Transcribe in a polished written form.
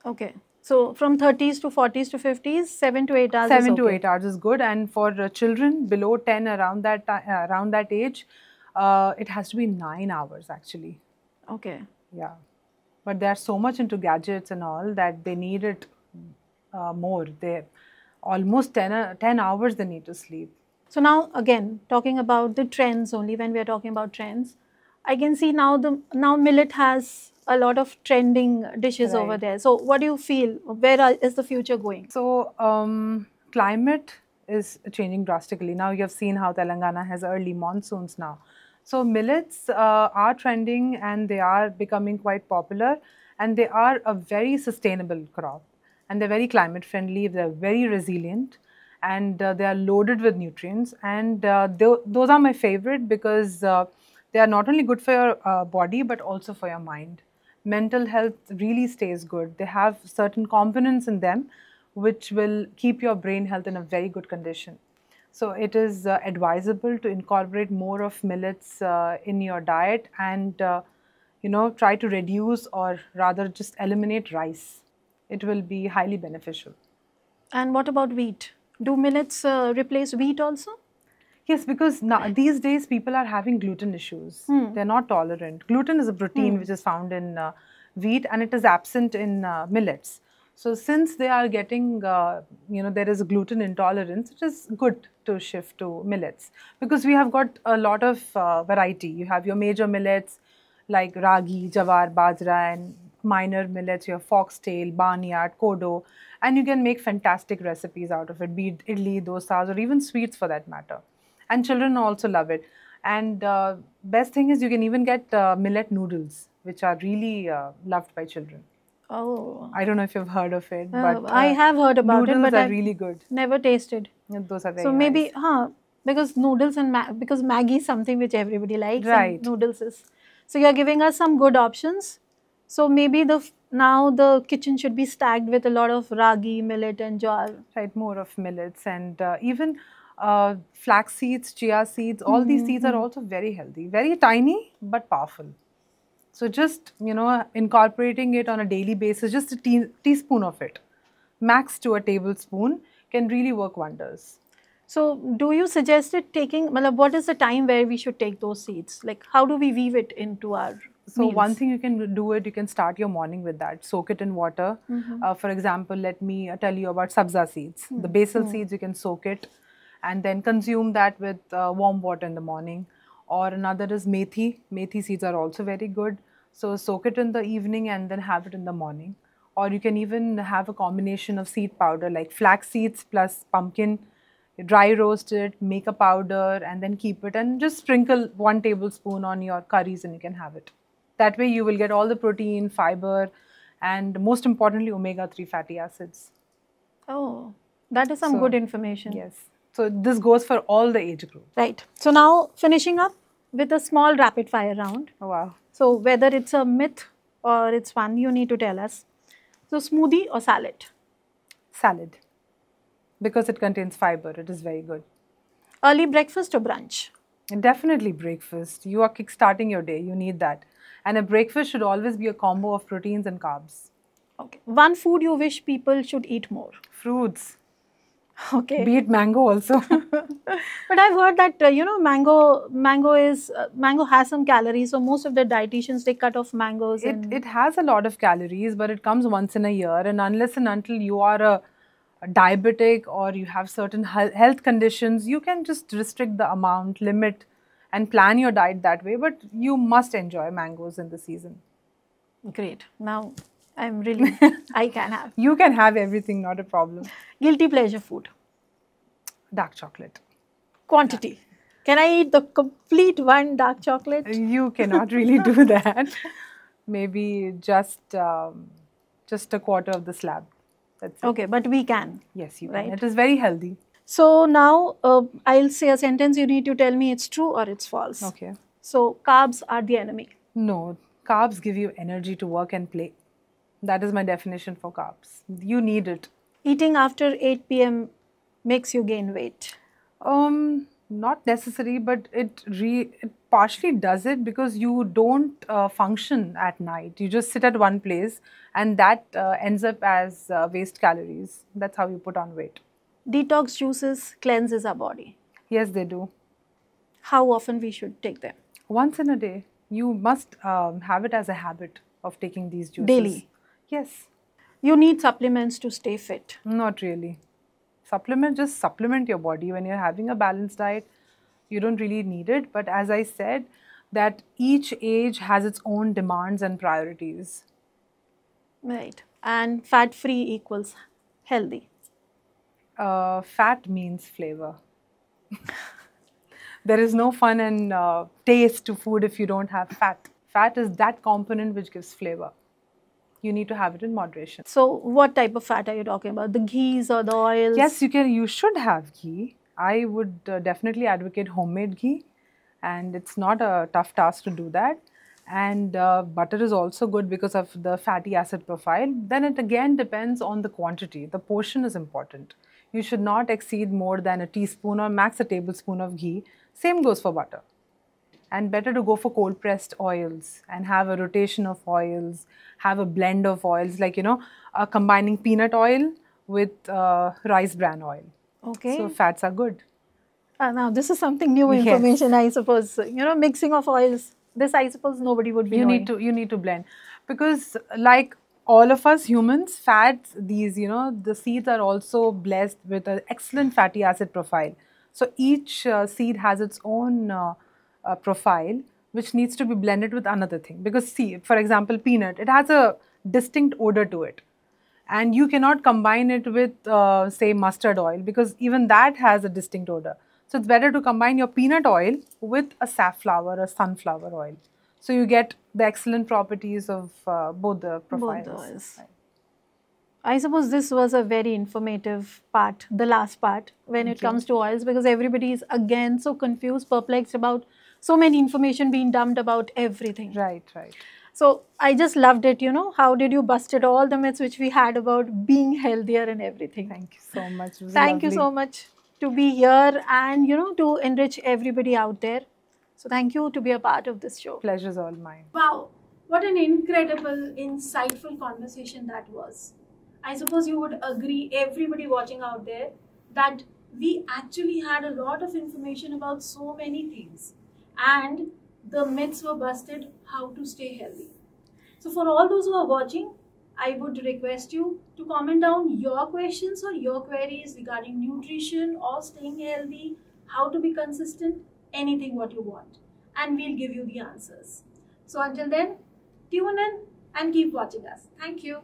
Okay. So from 30s to 40s to 50s, 7 to 8 hours is 7 to okay. 8 hours is good, and for children below 10 around that age, it has to be 9 hours actually. Okay. Yeah, but they are so much into gadgets and all that they need it more. They almost 10 hours they need to sleep. So now again, talking about the trends only when we are talking about trends, I can see now millet has a lot of trending dishes over Right. there. So what do you feel? Is the future going? So, climate is changing drastically. Now you have seen how Telangana has early monsoons now. So, millets are trending and they are becoming quite popular, and they are a very sustainable crop, and they're very climate friendly, they're very resilient, and they are loaded with nutrients. And those are my favorite because they are not only good for your body but also for your mind. Mental health really stays good. They have certain components in them which will keep your brain health in a very good condition. So it is advisable to incorporate more of millets in your diet, and try to reduce or rather just eliminate rice. It will be highly beneficial. And what about wheat? Do millets replace wheat also? Yes, because now, these days people are having gluten issues. Hmm. They're not tolerant. Gluten is a protein which is found in wheat and it is absent in millets. So since they are getting, there is a gluten intolerance, it is good to shift to millets because we have got a lot of variety. You have your major millets like ragi, jawar, bajra, and minor millets. You have foxtail, barnyard, kodo, and you can make fantastic recipes out of it, be it idli, dosas, or even sweets for that matter. And children also love it. And best thing is you can even get millet noodles, which are really loved by children. Oh, I don't know if you've heard of it, but I have heard about it, noodles but are I've really good. never tasted. Yeah, those are So very nice. maybe, because noodles and because Maggi is something which everybody likes, and Right. noodles is. So you're giving us some good options. So maybe now the kitchen should be stacked with a lot of ragi, millet, and jowar. Right, more of millets, and even flax seeds, chia seeds, all these seeds are also very healthy, very tiny but powerful. So just, incorporating it on a daily basis, just a teaspoon of it, max to a tablespoon, can really work wonders. So do you suggest it taking, what is the time where we should take those seeds? Like how do we weave it into our So one meals? thing you can do it, you can start your morning with that. Soak it in water. For example, let me tell you about sabza seeds. The basil seeds, you can soak it and then consume that with warm water in the morning. Or another is methi. Methi seeds are also very good. So soak it in the evening and then have it in the morning. Or you can even have a combination of seed powder like flax seeds plus pumpkin. You dry roast it, make a powder, and then keep it, and just sprinkle 1 tablespoon on your curries, and you can have it. That way, you will get all the protein, fiber, and most importantly, omega-3 fatty acids. Oh, that is some good So, information. yes. So, this goes for all the age group. Right. So now finishing up with a small rapid fire round. Oh, wow. So whether it's a myth or it's one, you need to tell us. So smoothie or salad? Salad. Because it contains fiber, it is very good. Early breakfast or brunch? And definitely breakfast. You are kickstarting your day, you need that. And a breakfast should always be a combo of proteins and carbs. Okay. One food you wish people should eat more? Fruits. Okay. Be it mango also. But I've heard that mango has some calories, so most of the dietitians they cut off mangoes. It has a lot of calories, but it comes once in a year, and unless and until you are a diabetic or you have certain health conditions, you can just restrict the amount, limit, and plan your diet that way. But you must enjoy mangoes in the season. Great. Now I'm really I can have. You can have everything, not a problem. Guilty pleasure food. Dark chocolate. Quantity. Can I eat the complete one dark chocolate? You cannot really do that. Maybe just a quarter of the slab. That's it. Okay, but we can. Yes, you Right. can. It is very healthy. So now I'll say a sentence. You need to tell me it's true or it's false. Okay. So carbs are the enemy. No, carbs give you energy to work and play. That is my definition for carbs. You need it. Eating after 8 p.m. makes you gain weight. Not necessary, but it partially does it because you don't function at night. You just sit at one place, and that ends up as waste calories. That's how you put on weight. Detox juices cleanses our body. Yes, they do. How often we should take them? Once in a day. You must have it as a habit of taking these juices. Daily? Yes. You need supplements to stay fit. Not really. Just supplement your body. When you're having a balanced diet, you don't really need it. But as I said, that each age has its own demands and priorities. Right. And fat-free equals healthy. Fat means flavor. There is no fun and taste to food if you don't have fat. Fat is that component which gives flavor. You need to have it in moderation. So what type of fat are you talking about? The ghees or the oils? Yes, you should have ghee. I would definitely advocate homemade ghee, and it's not a tough task to do that. And butter is also good because of the fatty acid profile. Then it again depends on the quantity. The portion is important. You should not exceed more than a teaspoon or max a tablespoon of ghee. Same goes for butter. And better to go for cold pressed oils and have a rotation of oils, have a blend of oils, like, combining peanut oil with rice bran oil. Okay. So fats are good. Now this is something new information, yes. I suppose. Mixing of oils. This, I suppose, nobody would be knowing. You need to blend, because like all of us humans, fats, these, the seeds are also blessed with an excellent fatty acid profile. So each seed has its own profile, which needs to be blended with another thing. Because see, for example, peanut, it has a distinct odor to it. And you cannot combine it with, say, mustard oil, because even that has a distinct odor. So it's better to combine your peanut oil with a safflower or sunflower oil. So you get the excellent properties of both the profiles. Both the oils. Right. I suppose this was a very informative part, the last part, when it comes to oils, because everybody is again so confused, perplexed about so many information being dumped about everything. Right, right. So I just loved it, how did you busted all the myths which we had about being healthier and everything. Thank you so much. Thank you so much to be here and, to enrich everybody out there. So thank you to be a part of this show. Pleasure's all mine. Wow, what an incredible, insightful conversation that was. I suppose you would agree, everybody watching out there, that we actually had a lot of information about so many things. And the myths were busted how to stay healthy. So for all those who are watching, I would request you to comment down your questions or your queries regarding nutrition or staying healthy, how to be consistent, anything what you want. And we'll give you the answers. So until then, tune in and keep watching us. Thank you.